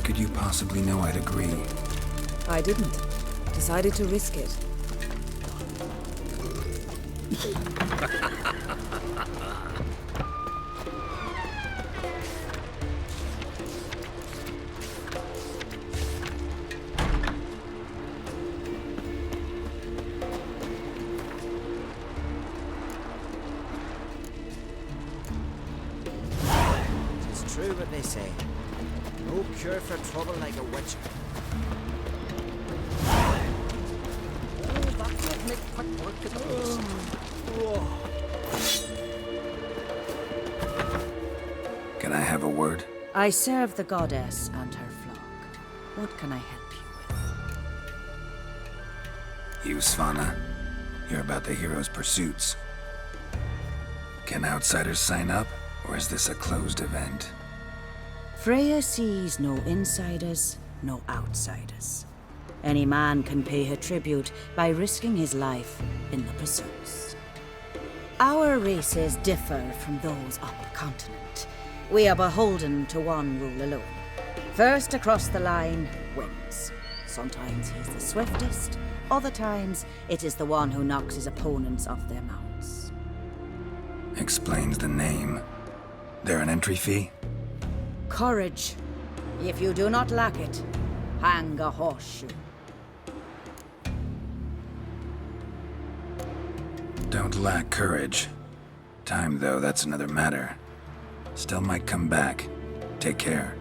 could you possibly know I'd agree? I didn't. Decided to risk it. It's true what they say. No cure for trouble like a witch. Can I have a word? I serve the goddess and her flock. What can I help you with? You, Svanna. You're about the hero's pursuits. Can outsiders sign up, or is this a closed event? Freya sees no insiders, no outsiders. Any man can pay her tribute by risking his life in the pursuits. Our races differ from those up continent. We are beholden to one rule alone. First across the line wins. Sometimes he's the swiftest, other times it is the one who knocks his opponents off their mounts. Explains the name. There an entry fee? Courage. If you do not lack it, hang a horseshoe. Don't lack courage. Time, though, that's another matter. Still might come back. Take care.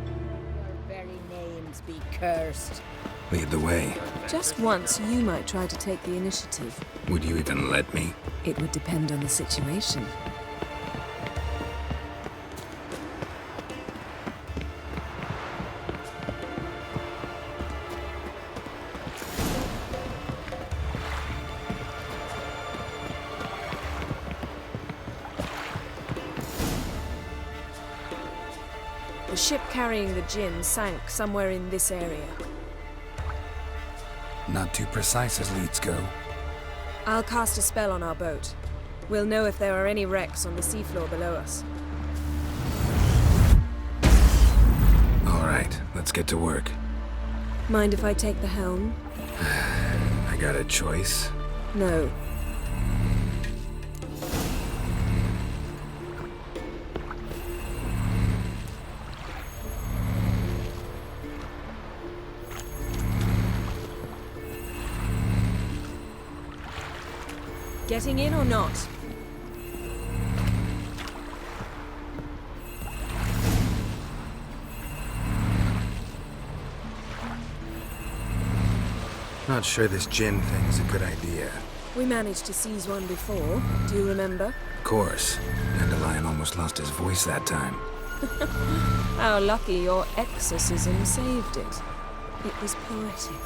Your very names be cursed. Lead the way. Just once, you might try to take the initiative. Would you even let me? It would depend on the situation. The ship carrying the gin sank somewhere in this area. Not too precise as leads go. I'll cast a spell on our boat. We'll know if there are any wrecks on the seafloor below us. All right, let's get to work. Mind if I take the helm? I got a choice. No. Getting in or not? Not sure this gin thing's a good idea. We managed to seize one before. Do you remember? Of course. Dandelion almost lost his voice that time. How lucky your exorcism saved it. It was poetic.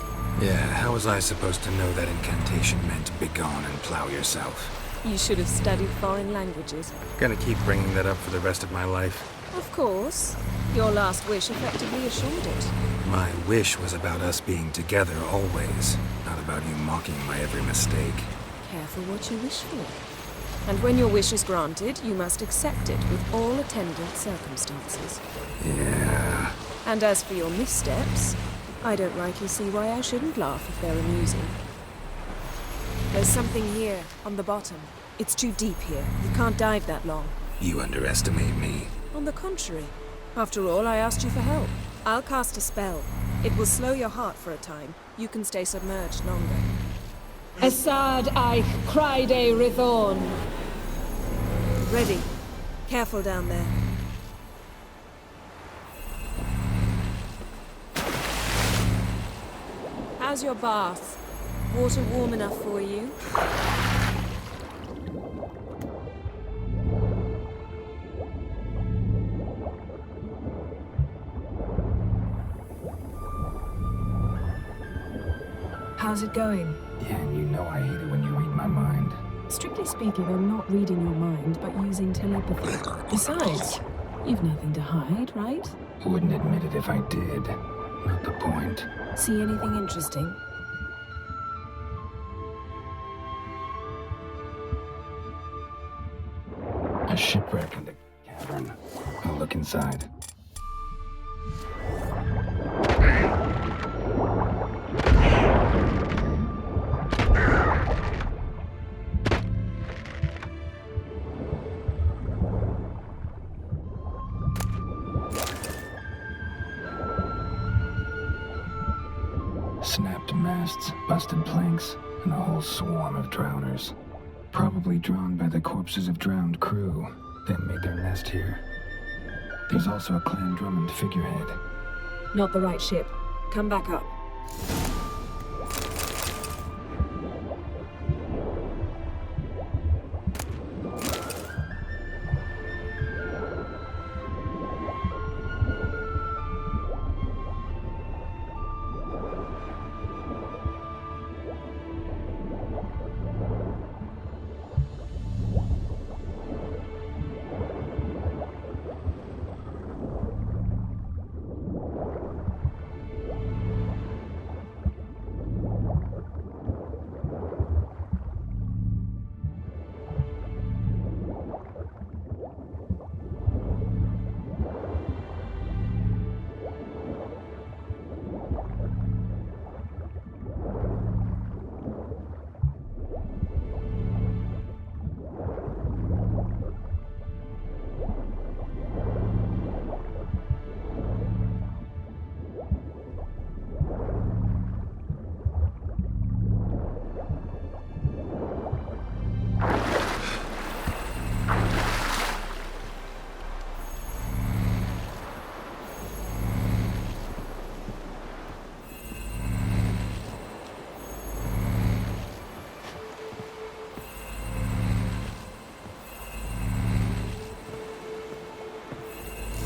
Yeah, how was I supposed to know that incantation meant begone and plow yourself? You should have studied foreign languages. Gonna keep bringing that up for the rest of my life. Of course. Your last wish effectively assured it. My wish was about us being together always, not about you mocking my every mistake. Careful what you wish for. And when your wish is granted, you must accept it with all attendant circumstances. Yeah. And as for your missteps, I don't rightly see why I shouldn't laugh if they're amusing. There's something here, on the bottom. It's too deep here. You can't dive that long. You underestimate me. On the contrary. After all, I asked you for help. I'll cast a spell. It will slow your heart for a time. You can stay submerged longer. Esad Eich Criede Rithorn. Ready. Careful down there. How's your bath? Water warm enough for you? How's it going? Yeah, and you know I hate it when you read my mind. Strictly speaking, I'm not reading your mind, but using telepathy. Besides, you've nothing to hide, right? Wouldn't admit it if I did. Not the point. See anything interesting? A shipwreck in the cavern. I'll look inside. masts, busted planks, and a whole swarm of drowners. Probably drawn by the corpses of drowned crew, then made their nest here. There's also a Clan Drummond figurehead. Not the right ship. Come back up.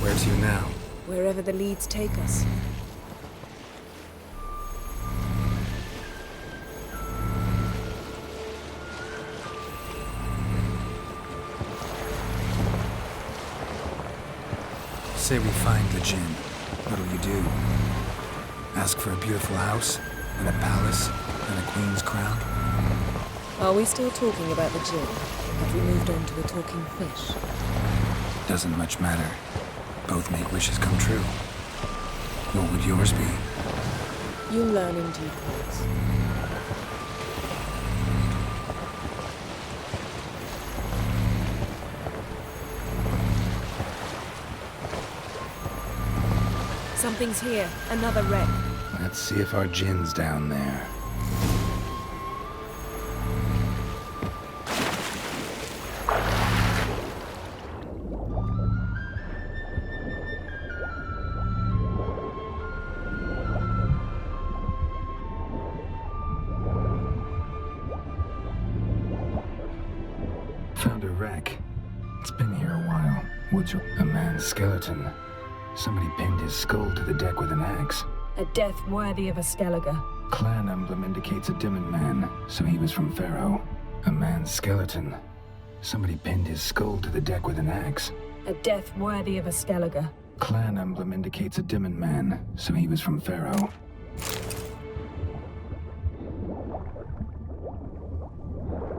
Where to now? Wherever the leads take us. Say we find the Jinn. What'll you do? Ask for a beautiful house, and a palace, and a queen's crown? Are we still talking about the Jinn? Have we moved on to the talking fish? Doesn't much matter. Both make wishes come true. What would yours be? You'll learn in due course. Something's here. Another wreck. Let's see if our Jinn's down there. Found a wreck. It's been here a while. Woods are a man's skeleton. Somebody pinned his skull to the deck with an axe. A death worthy of a Skellige. Clan emblem indicates a Dimmen man, so he was from Pharaoh. A man's skeleton. Somebody pinned his skull to the deck with an axe. A death worthy of a Skellige. Clan emblem indicates a Dimmen man, so he was from Pharaoh.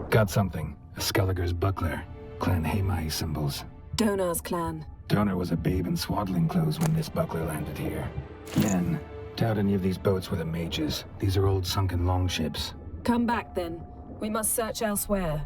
Got something. A Skellige's buckler. Clan Hamai symbols. Donar's clan. Donar was a babe in swaddling clothes when this buckler landed here. Yen, doubt any of these boats were the mages. These are old sunken longships. Come back then. We must search elsewhere.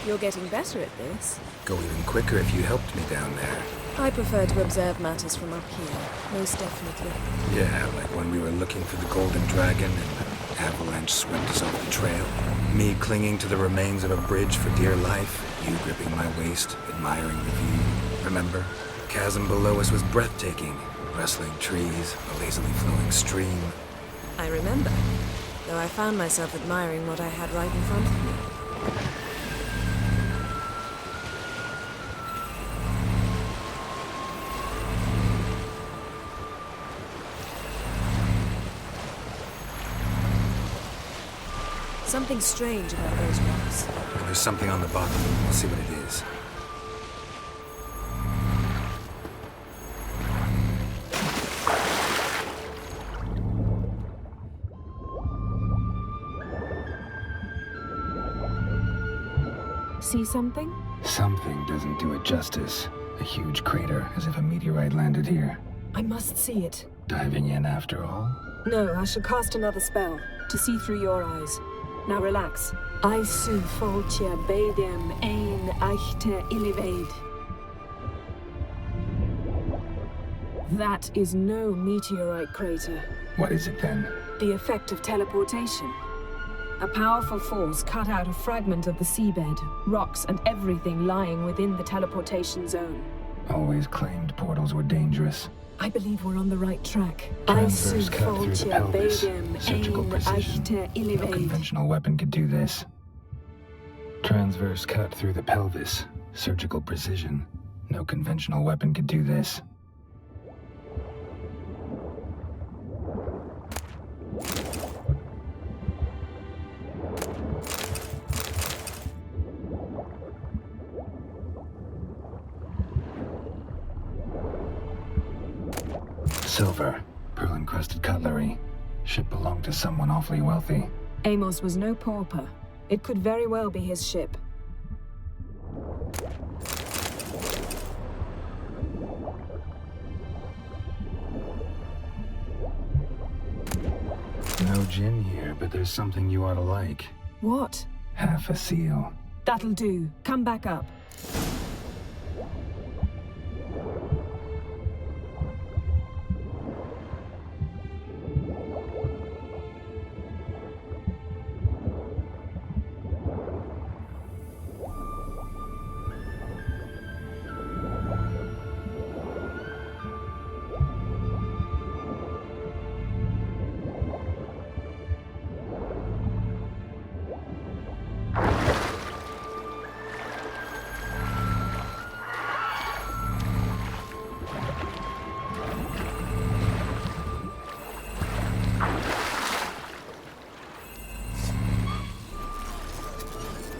You're getting better at this. Go even quicker if you helped me down there. I prefer to observe matters from up here, most definitely. Yeah, like when we were looking for the golden dragon and the avalanche swept us off the trail. Me clinging to the remains of a bridge for dear life, you gripping my waist, admiring the view. Remember? The chasm below us was breathtaking. Rustling trees, a lazily flowing stream. I remember, though I found myself admiring what I had right in front of me. Something strange about those rocks. And there's something on the bottom. We'll see what it is. see something? Something doesn't do it justice. A huge crater, as if a meteorite landed here. I must see it. Diving in after all? No, I shall cast another spell, to see through your eyes. Now relax. I su foltia bedem ein eichte illivaid. That is no meteorite crater. What is it then? The effect of teleportation. A powerful force cut out a fragment of the seabed, rocks and everything lying within the teleportation zone. Always claimed portals were dangerous. I believe we're on the right track. Transverse cut through the pelvis. Surgical precision. No conventional weapon could do this. Transverse cut through the pelvis. Surgical precision. No conventional weapon could do this. Silver, pearl-encrusted cutlery. Ship belonged to someone awfully wealthy. Amos was no pauper. It could very well be his ship. No gin here, but there's something you ought to like. What? Half a seal. That'll do. Come back up.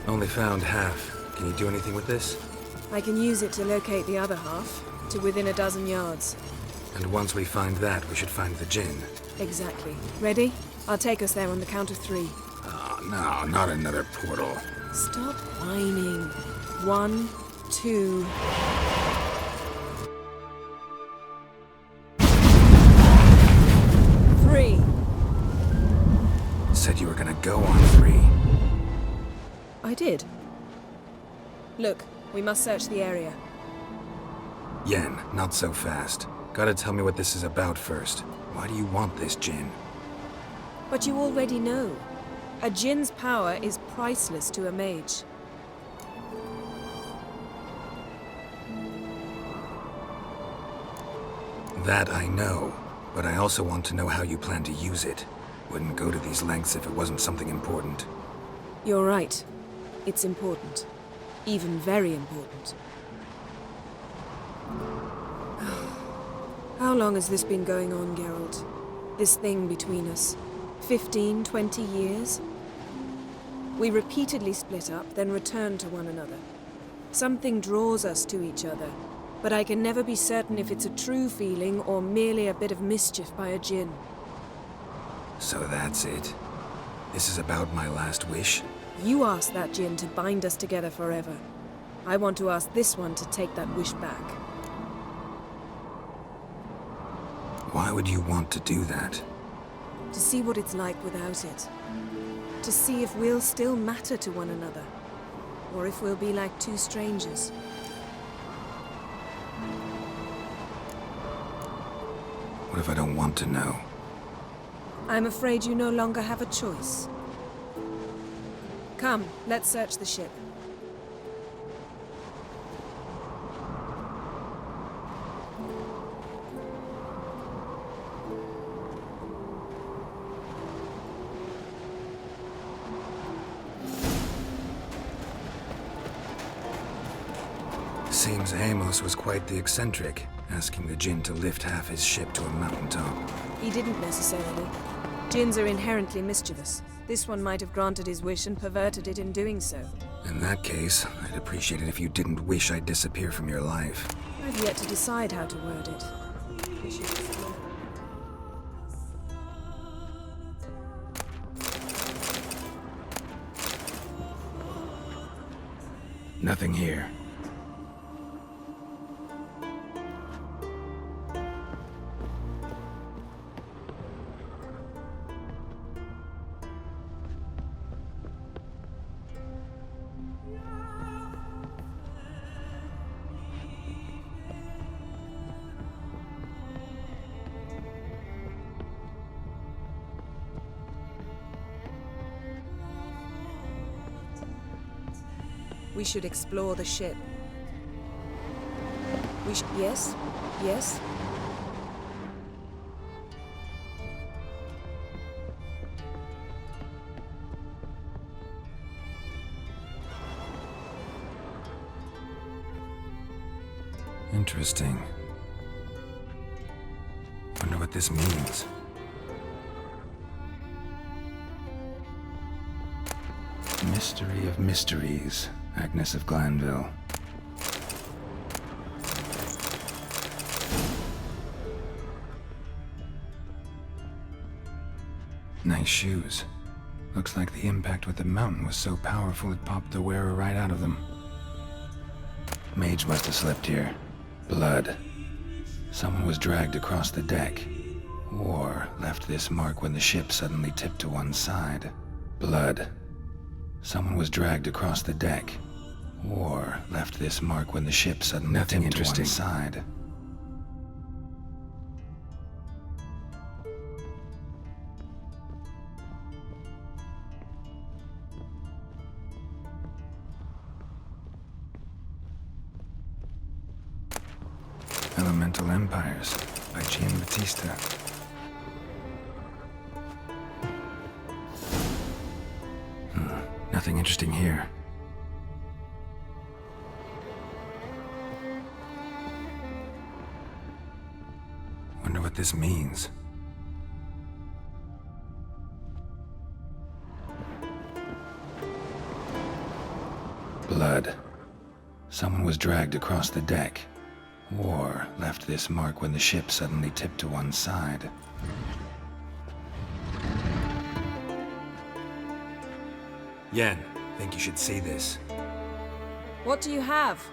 Only found half. Can you do anything with this? I can use it to locate the other half, to within a dozen yards. And once we find that, we should find the gin. Exactly. Ready? I'll take us there on the count of 3. Oh, no, not another portal. Stop whining. 1, 2... Three. Said you were gonna go on 3. I did. Look, we must search the area. Yen, not so fast. Gotta tell me what this is about first. Why do you want this gin? But you already know. A djinn's power is priceless to a mage. That I know, but I also want to know how you plan to use it. Wouldn't go to these lengths if it wasn't something important. You're right. It's important. Even very important. How long has this been going on, Geralt? This thing between us? 15, 20 years? We repeatedly split up, then return to one another. Something draws us to each other, but I can never be certain if it's a true feeling or merely a bit of mischief by a djinn. So that's it. This is about my last wish? You asked that djinn to bind us together forever. I want to ask this one to take that wish back. Why would you want to do that? To see what it's like without it. To see if we'll still matter to one another. Or if we'll be like two strangers. What if I don't want to know? I'm afraid you no longer have a choice. Come, let's search the ship. Seems Amos was quite the eccentric, asking the djinn to lift half his ship to a mountaintop. He didn't necessarily. Djinns are inherently mischievous. This one might have granted his wish and perverted it in doing so. In that case, I'd appreciate it if you didn't wish I'd disappear from your life. I've yet to decide how to word it. Nothing here. We should explore the ship. Yes? Yes? Interesting. Wonder what this means. Mystery of mysteries. Agnes of Glanville. Nice shoes. Looks like the impact with the mountain was so powerful it popped the wearer right out of them. Mage must have slept here. Blood. Someone was dragged across the deck. Or left this mark when the ship suddenly tipped to one side. Blood. Someone was dragged across the deck. Or left this mark when the ship suddenly tipped to one side. Elemental Empires by Giambattista. Nothing interesting here. Wonder what this means. Blood. Someone was dragged across the deck. Or left this mark when the ship suddenly tipped to one side. Yen, think you should see this. What do you have?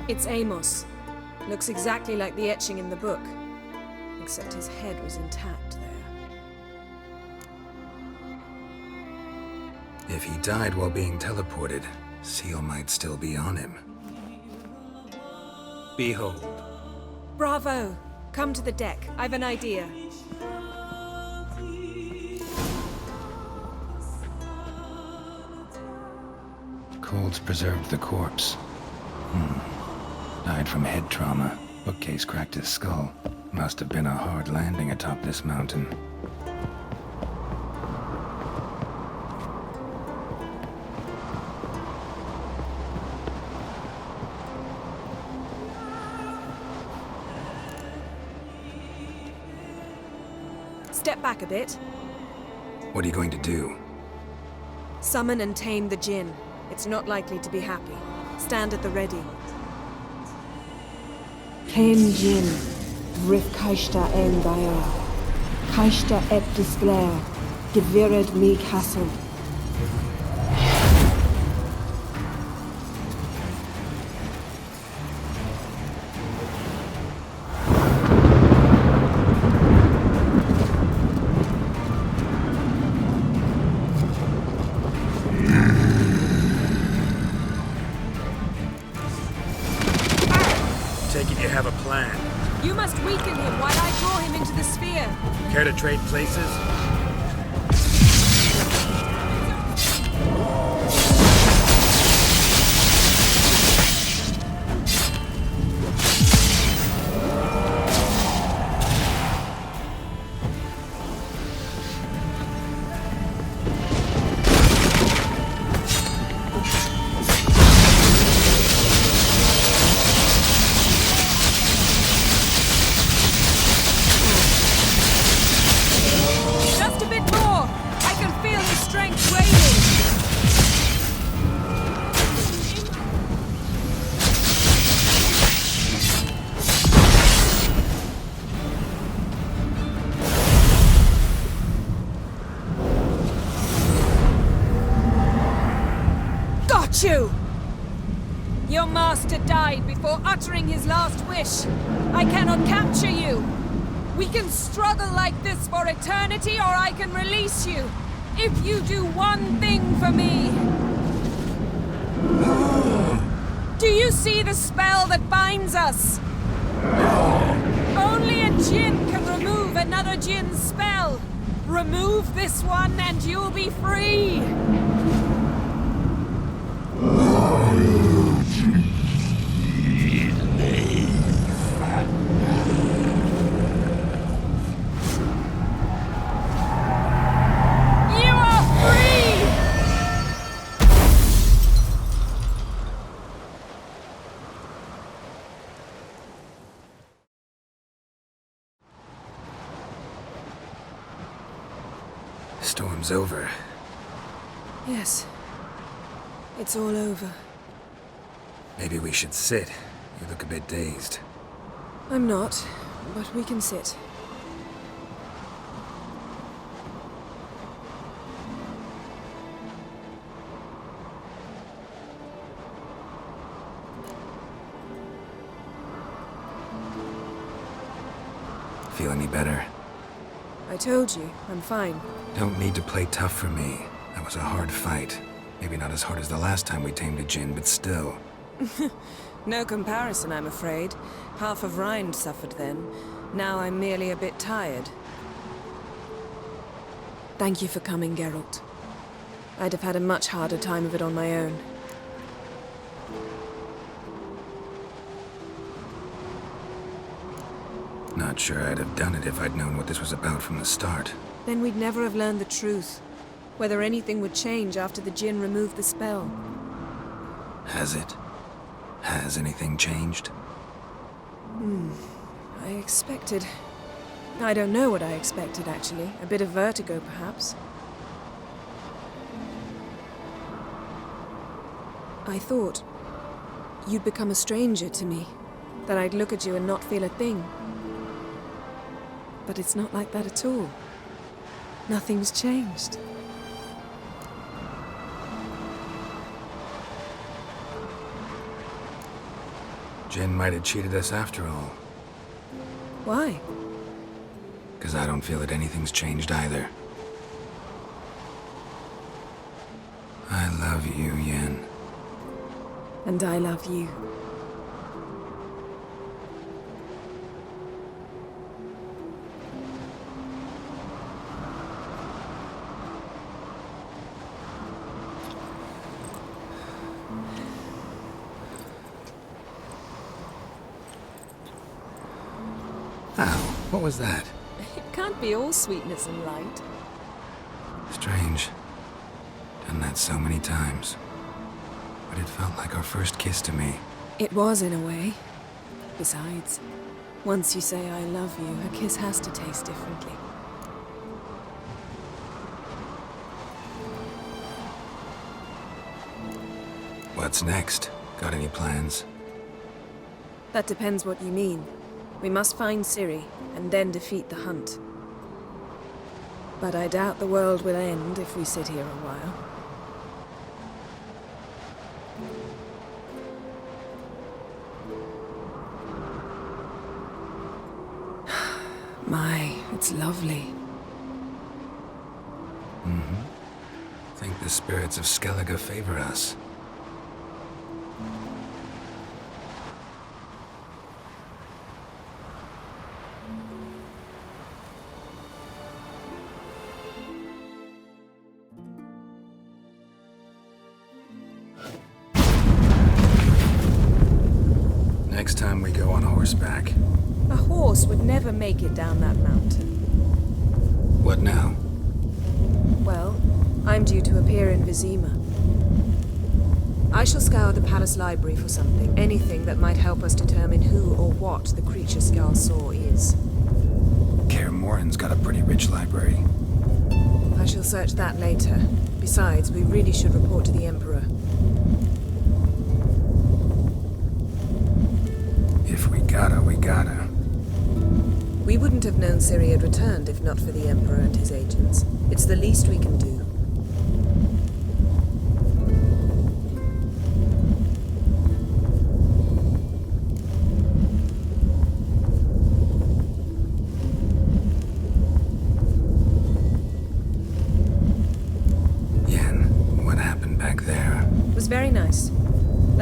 It's Amos. Looks exactly like the etching in the book. Except his head was intact there. If he died while being teleported, Seal might still be on him. Behold. Bravo! Come to the deck. I've an idea. Colds preserved the corpse. Died from head trauma. Bookcase cracked his skull. Must have been a hard landing atop this mountain. Step back a bit. What are you going to do? Summon and tame the Jinn. It's not likely to be happy. Stand at the ready. Ken Jin, Vrith Kaishta en Gaia, Kaishta et Disglair, Gevired mi Castle. Take it you have a plan. You must weaken him while I draw him into the sphere. Care to trade places? Just a bit more! I can feel his strength waning! hate you! Your master died before uttering his last wish. I cannot capture you. We can struggle like this for eternity, or I can release you. If you do one thing for me. Do you see the spell that binds us? Only a djinn can remove another djinn's spell. Remove this one and you'll be free. You are free! Storm's over. Yes. It's all over. Maybe we should sit. You look a bit dazed. I'm not, but we can sit. Feel any better? I told you, I'm fine. Don't need to play tough for me. That was a hard fight. Maybe not as hard as the last time we tamed a djinn, but still. No comparison, I'm afraid. Half of Rhind suffered then. Now I'm merely a bit tired. Thank you for coming, Geralt. I'd have had a much harder time of it on my own. Not sure I'd have done it if I'd known what this was about from the start. Then we'd never have learned the truth. Whether anything would change after the djinn removed the spell. Has it? Has anything changed? I expected... I don't know what I expected, actually. A bit of vertigo, perhaps. I thought you'd become a stranger to me. That I'd look at you and not feel a thing. But it's not like that at all. Nothing's changed. Jinn might have cheated us after all. Why? Because I don't feel that anything's changed either. I love you, Yen. And I love you. Ow, what was that? It can't be all sweetness and light. Strange. Done that so many times. But it felt like our first kiss to me. It was, in a way. Besides, once you say I love you, a kiss has to taste differently. What's next? Got any plans? That depends what you mean. We must find Ciri, and then defeat the hunt. But I doubt the world will end if we sit here a while. My, it's lovely. Think the spirits of Skellige favor us. Next time we go on horseback. A horse would never make it down that mountain. What now? Well, I'm due to appear in Vizima. I shall scour the palace library for something. Anything that might help us determine who or what the creature Skal saw is. Kaer Morhen's got a pretty rich library. I shall search that later. Besides, we really should report to the Emperor. If we gotta, we gotta. We wouldn't have known Ciri had returned if not for the Emperor and his agents. It's the least we can do.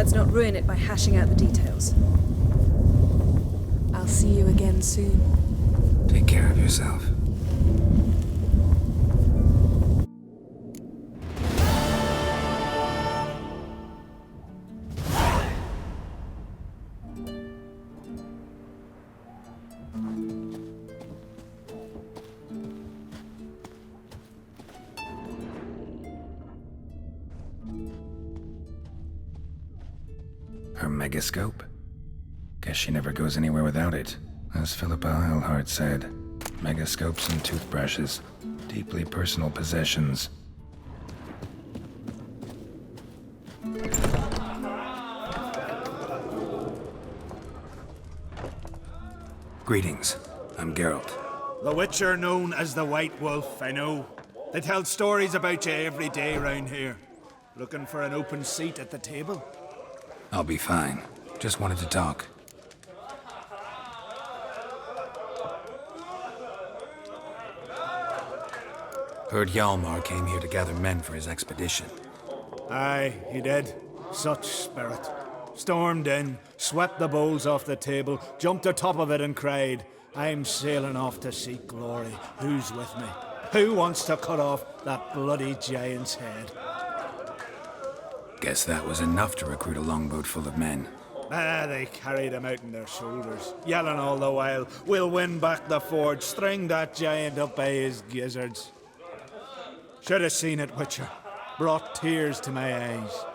Let's not ruin it by hashing out the details. I'll see you again soon. Take care of yourself. Her megascope? Guess she never goes anywhere without it. As Philippa Eilhart said, megascopes and toothbrushes, deeply personal possessions. Greetings, I'm Geralt. The Witcher known as the White Wolf, I know. They tell stories about you every day round here. Looking for an open seat at the table? I'll be fine. Just wanted to talk. Heard Hjalmar came here to gather men for his expedition. Aye, he did. Such spirit. Stormed in, swept the bowls off the table, jumped atop of it and cried, "I'm sailing off to seek glory. Who's with me? Who wants to cut off that bloody giant's head?" Guess that was enough to recruit a longboat full of men. They carried him out on their shoulders, yelling all the while, "We'll win back the forge, string that giant up by his gizzards." Should have seen it, Witcher. Brought tears to my eyes.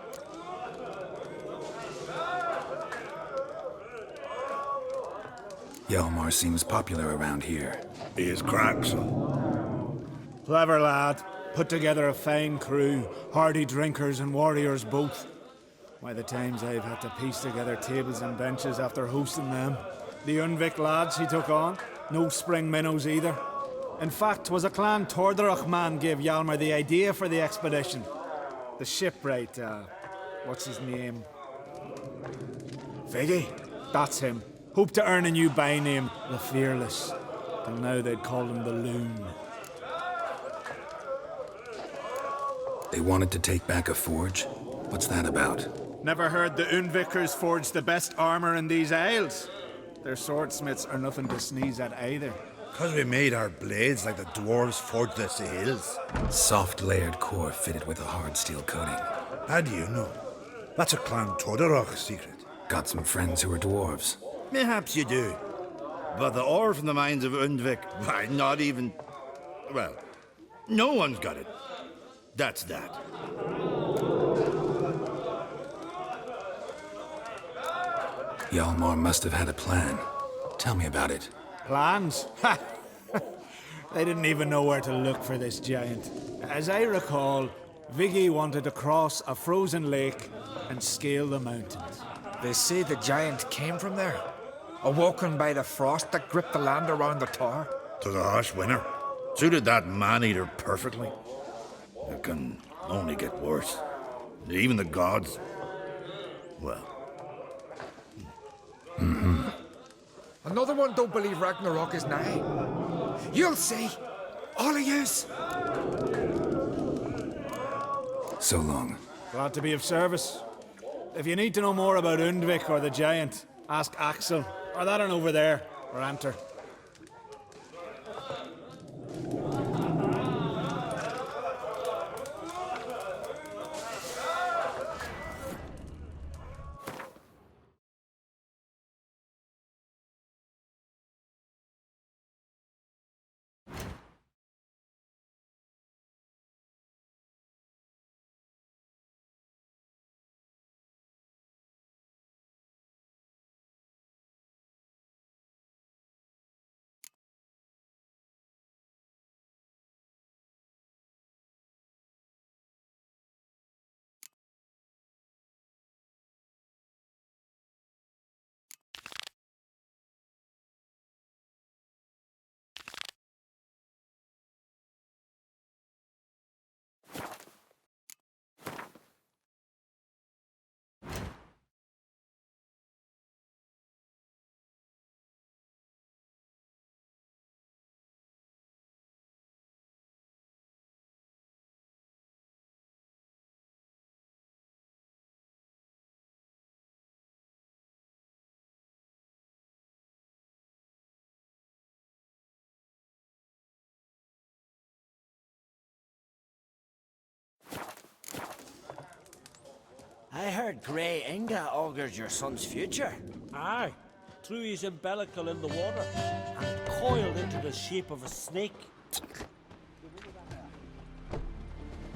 Hjalmar seems popular around here. He is cracks. Clever lad. Put together a fine crew, hardy drinkers and warriors both. Why, the times I've had to piece together tables and benches after hosting them. The Unvik lads he took on, no spring minnows either. In fact, 'twas a clan Tordarach man gave Hjalmar the idea for the expedition. The shipwright, what's his name? Viggy? That's him. Hoped to earn a new byname, the Fearless. Till now they'd called him the Loon. They wanted to take back a forge? What's that about? Never heard the Unvikers forge the best armor in these isles? Their swordsmiths are nothing to sneeze at either. 'Cause we made our blades like the dwarves forged their sails. Soft layered core fitted with a hard steel coating. How do you know? That's a Clan Tordarach secret. Got some friends who are dwarves. Mayhaps you do. But the ore from the mines of Undvik, why, not even... Well, no one's got it. That's that. Hjalmar must have had a plan. Tell me about it. Plans? Ha! They didn't even know where to look for this giant. As I recall, Viggy wanted to cross a frozen lake and scale the mountains. They say the giant came from there, awoken by the frost that gripped the land around the tower. To the harsh winter. Suited that man-eater perfectly. It can only get worse. Even the gods... Well... Another one don't believe Ragnarok is nigh. You'll see. All of yous. So long. Glad to be of service. If you need to know more about Undvik or the giant, ask Axel, or that one over there, or Anter. I heard Grey Inga augured your son's future. Aye, threw his umbilical in the water and it coiled into the shape of a snake.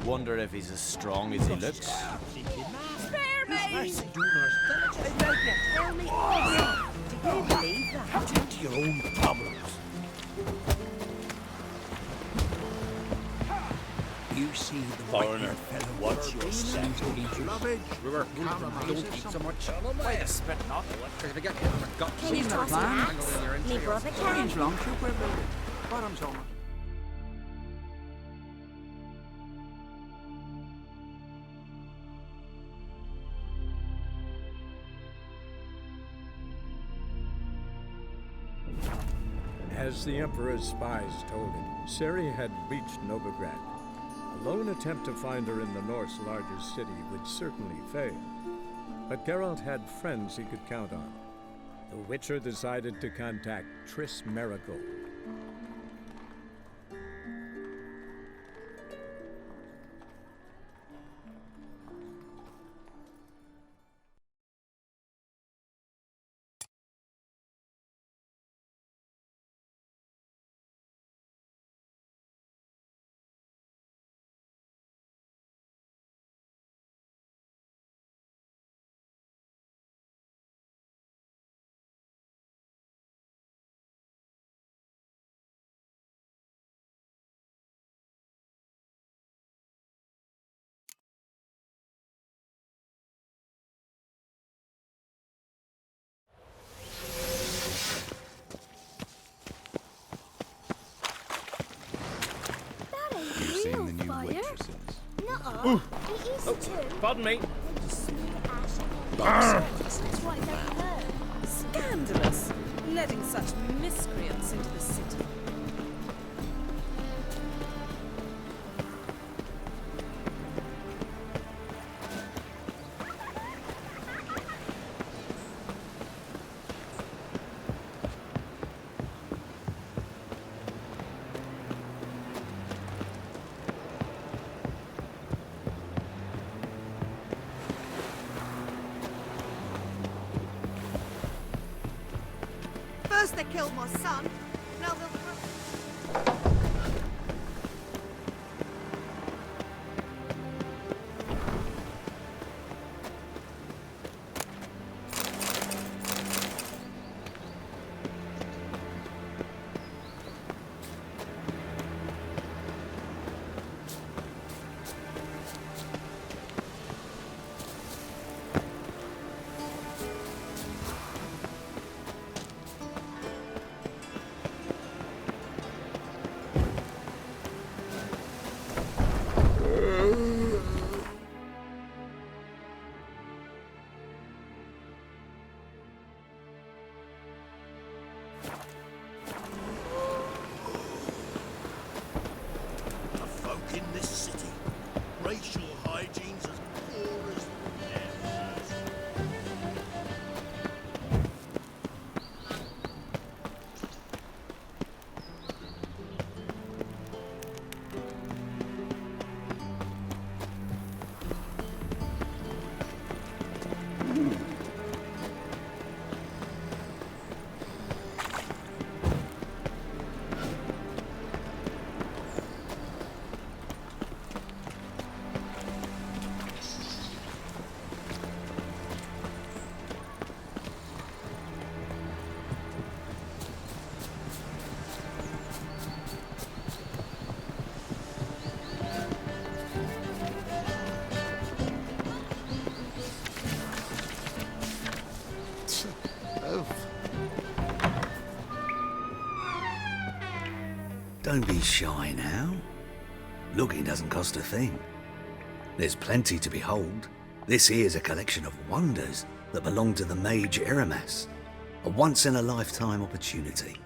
Wonder if he's as strong as he looks. Spare me! Tell me. Do you believe that? Attend to your own problems. You see the Foreigner, what's your step? We were don't keep so much. Why the spit not? If you get hit in the gut, Can you toss an axe? Me brother can. As the Emperor's spies told him, Ciri had reached Novigrad. A lone attempt to find her in the North's largest city would certainly fail. But Geralt had friends he could count on. The Witcher decided to contact Triss Merigold. You've seen the new waitresses? Nuh-uh. He is too. Pardon me. That's what I've never heard. Scandalous! Letting such miscreants into the city. First they killed my son, now they'll... The folk in this city, racial hygiene's as poor as theirs. Don't be shy now. Looking doesn't cost a thing. There's plenty to behold. This here's a collection of wonders that belong to the mage Eramas. A once-in-a-lifetime opportunity.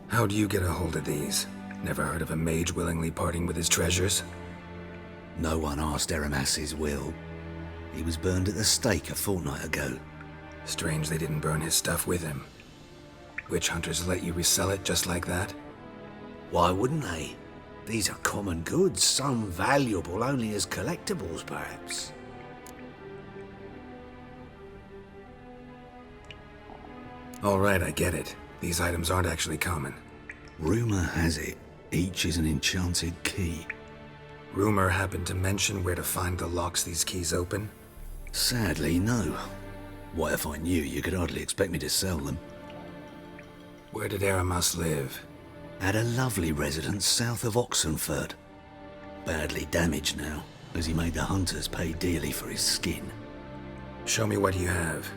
How do you get a hold of these? Never heard of a mage willingly parting with his treasures? No one asked Eramas his will. He was burned at the stake a fortnight ago. Strange they didn't burn his stuff with him. Witch hunters let you resell it just like that? Why wouldn't they? These are common goods, some valuable only as collectibles, perhaps. All right, I get it. These items aren't actually common. Rumor has it, each is an enchanted key. Rumor happened to mention where to find the locks these keys open? Sadly, no. What if I knew, you could hardly expect me to sell them. Where did Aramas live? At a lovely residence south of Oxenford. Badly damaged now, as he made the hunters pay dearly for his skin. Show me what you have.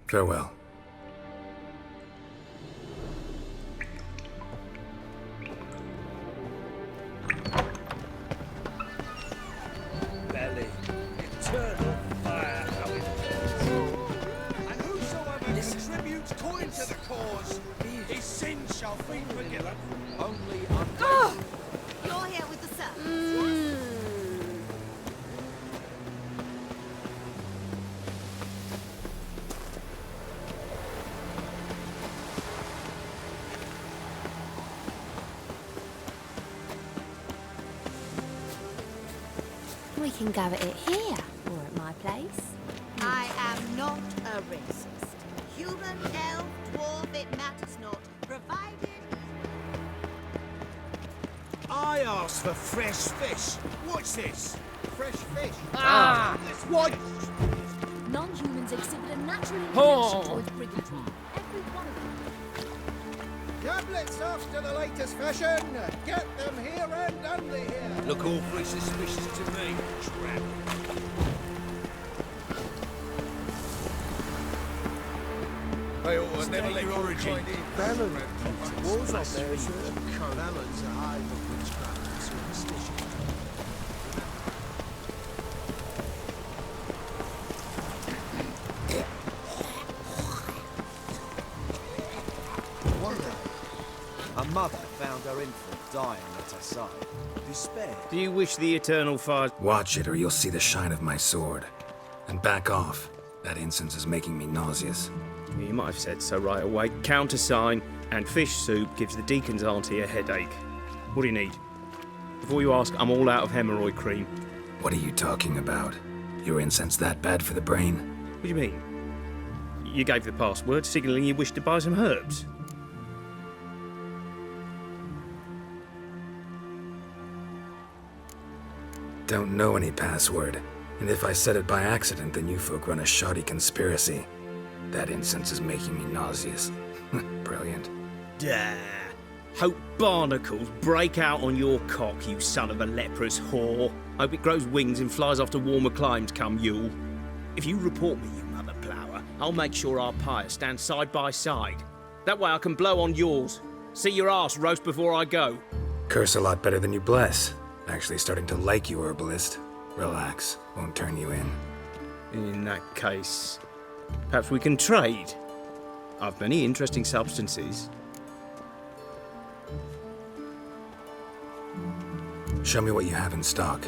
Farewell. Belly, eternal fire, how it burns. And whosoever distributes coin to the cause, his sins shall be forgiven. Only unto You're here with the servants. We can go at it here, or at my place. I am not a racist. Human, elf, dwarf, it matters not. Provided... I asked for fresh fish. What's this? Fresh fish. That's what? Non-humans exhibit a natural Oh. inclination towards bigotry. Every one of them. Tablets after the latest fashion. Get them here and only here. Look awfully suspicious to me, tramp. They ought to never let your origin. Balance. Wars up there, sir. Balance a hive of witchcraft and superstition. A mother found her infant dying at her side. Despair. Do you wish the eternal fire? Watch it or you'll see the shine of my sword. And back off. That incense is making me nauseous. You might have said so right away. Countersign and fish soup gives the deacon's auntie a headache. What do you need? Before you ask, I'm all out of hemorrhoid cream. What are you talking about? Your incense that bad for the brain? What do you mean? You gave the password, signalling you wished to buy some herbs. Don't know any password. And if I said it by accident, then you folk run a shoddy conspiracy. That incense is making me nauseous. Brilliant. Duh. Hope barnacles break out on your cock, you son of a leprous whore. Hope it grows wings and flies off to warmer climes come Yule. If you report me, you mother plower, I'll make sure our pyres stand side by side. That way I can blow on yours. See your ass roast before I go. Curse a lot better than you bless. Actually starting to like you, herbalist. Relax, won't turn you in. In that case, perhaps we can trade. I've many interesting substances. Show me what you have in stock.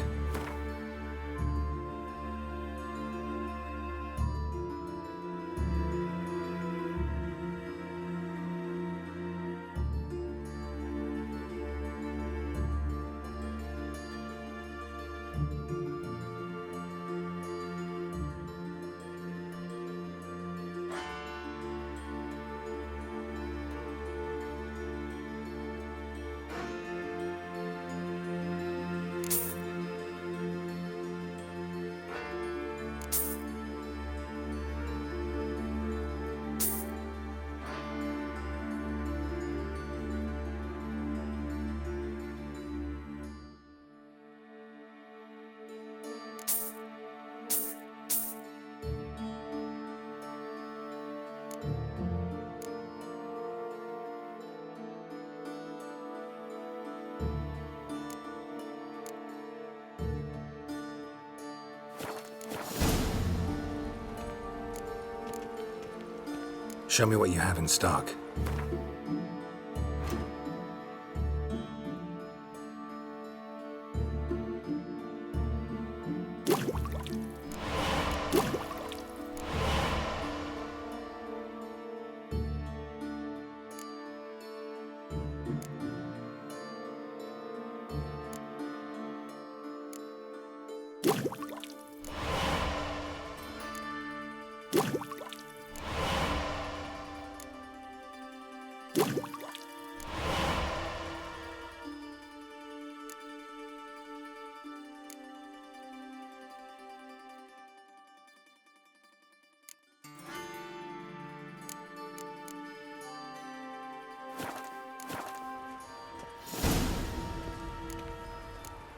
Show me what you have in stock.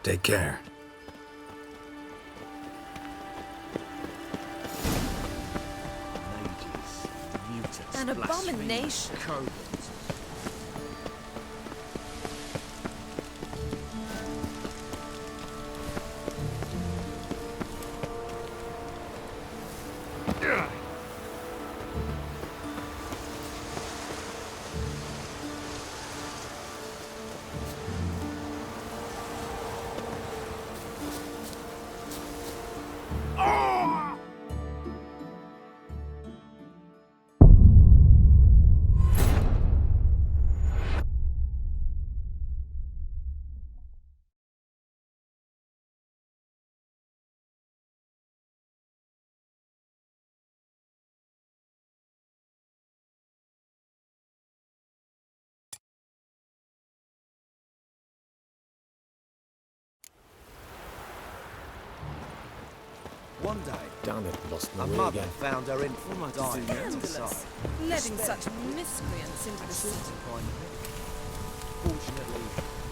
Take care. An abomination. One day, damn it, lost my a way mother again. found her infant dying at her side. Letting such miscreants into the city. Fortunately,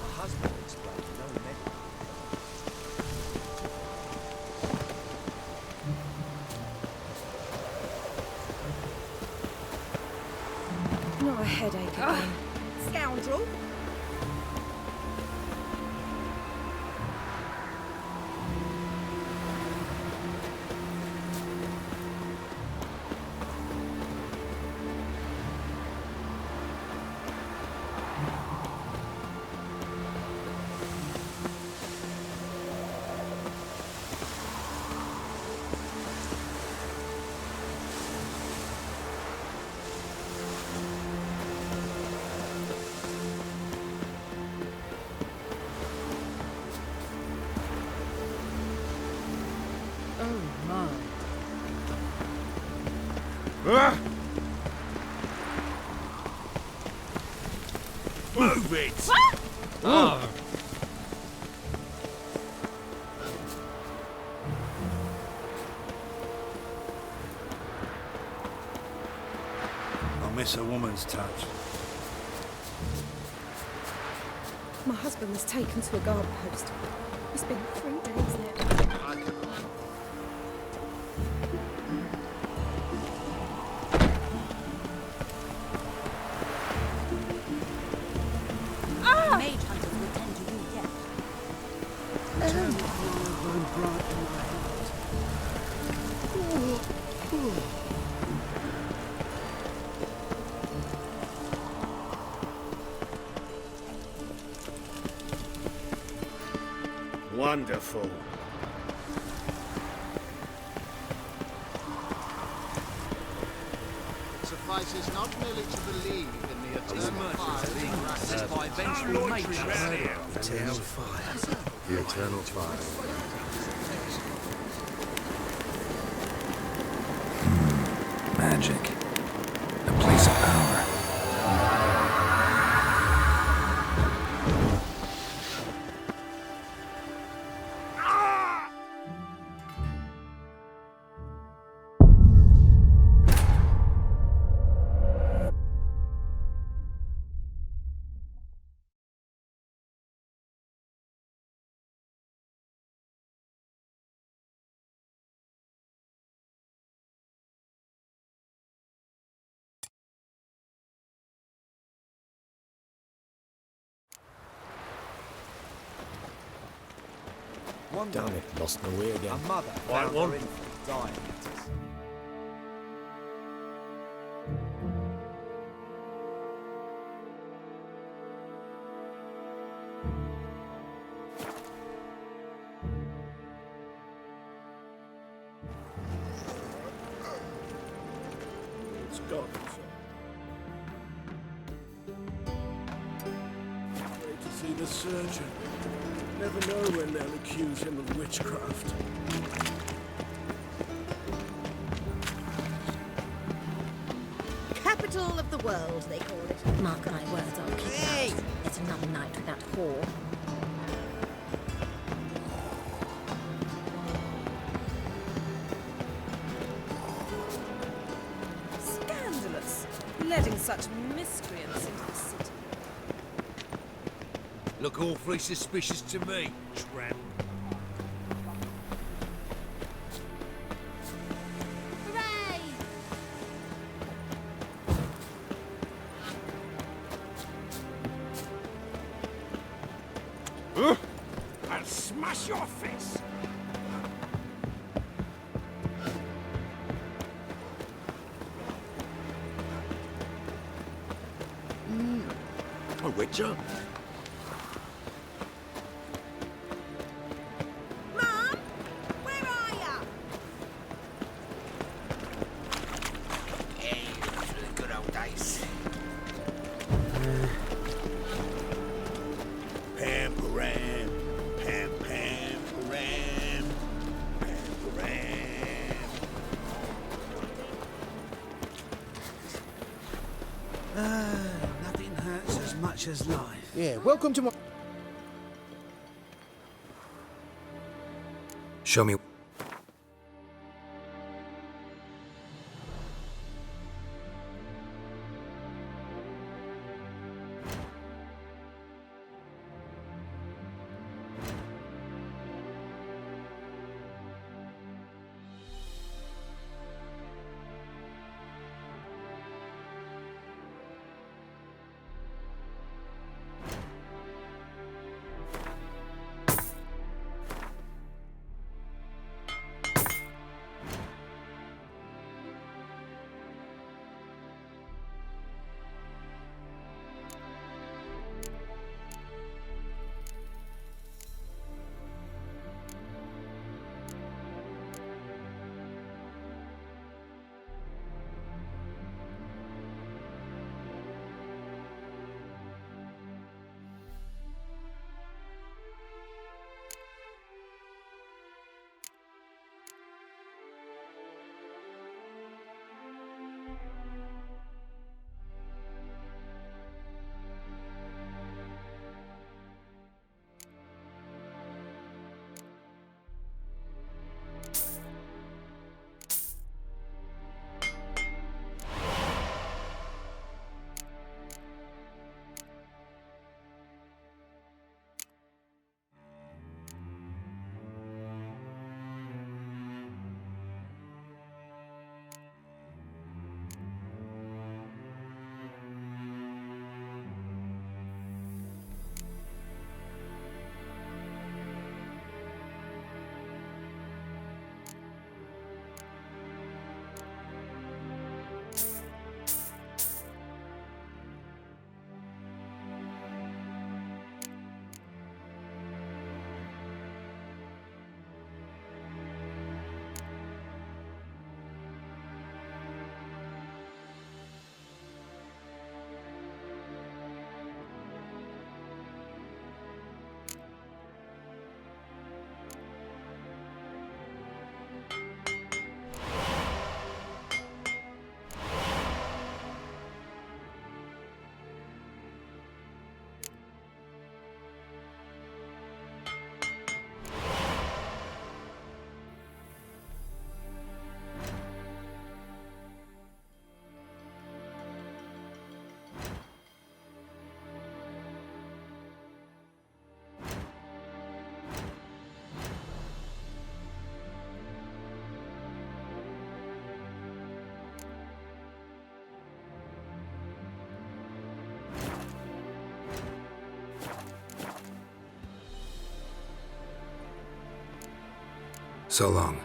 her husband explained no medical. Not a headache again. Scoundrel! Oh my. Move it! Oh. I'll miss a woman's touch. My husband was taken to a guard post. He's been 3 days there. Mage hunters will tend to you yet. Wonderful. It suffices not merely to believe in the eternal fire by vengeful nature. Eternal fire. The eternal fire. Magic. A place of power. One Damn day, it, lost my way again. a mother White found one. her infant dying at us. It's gone. Wait to see the surgeon. Never know when they'll accuse him of witchcraft. Capital of the world, they call it. Mark my words, I'll keep Hey! that. It's another night with that whore. Scandalous. Letting such miscreants into the city. Look awfully suspicious to me, tramp. Hooray! I'll smash your face! A witcher? Mom? Where are ya? Hey, for the good old days. Pam, param, pam, pam, param, pam, param. Nothing hurts as much as life. Yeah, welcome to my... Show me. So long.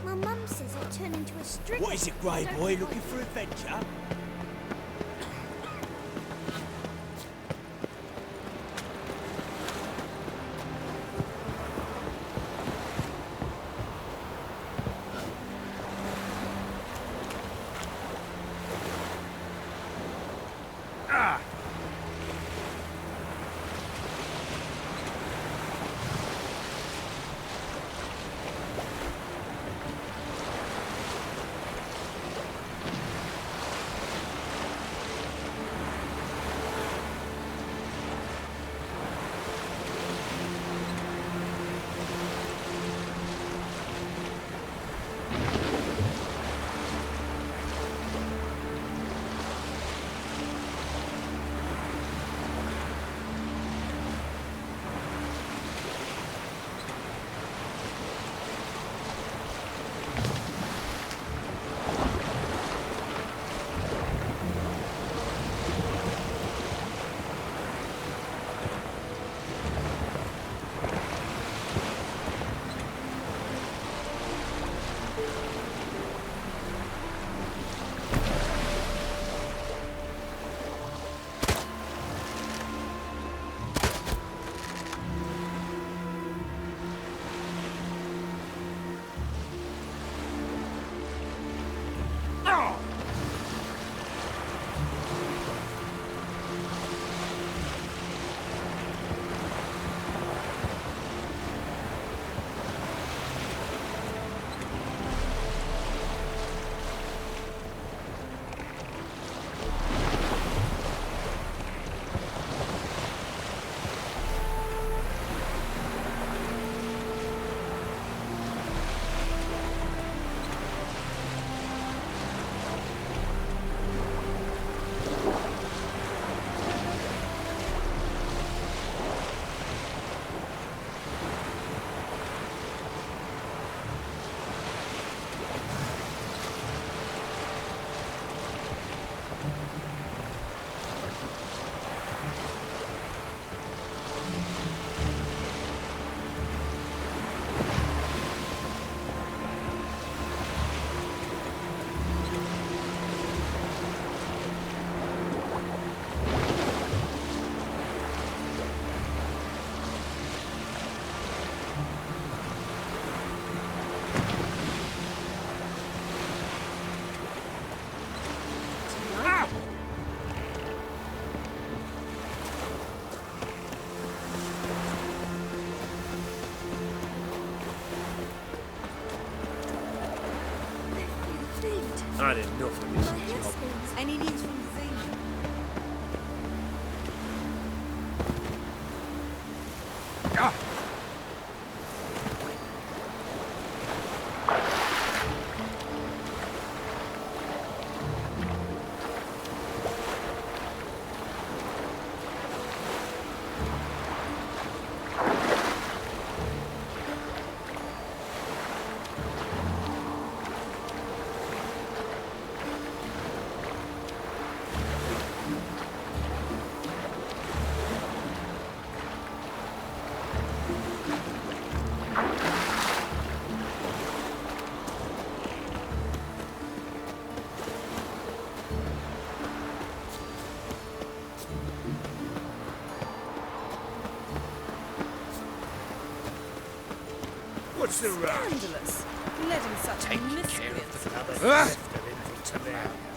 My mum says I turn into a stripper. What is it, Grey Boy? Looking for adventure? I had enough of this job. Any news from Zane? What's the rush? Scandalous. Letting such Take care miscreants. of the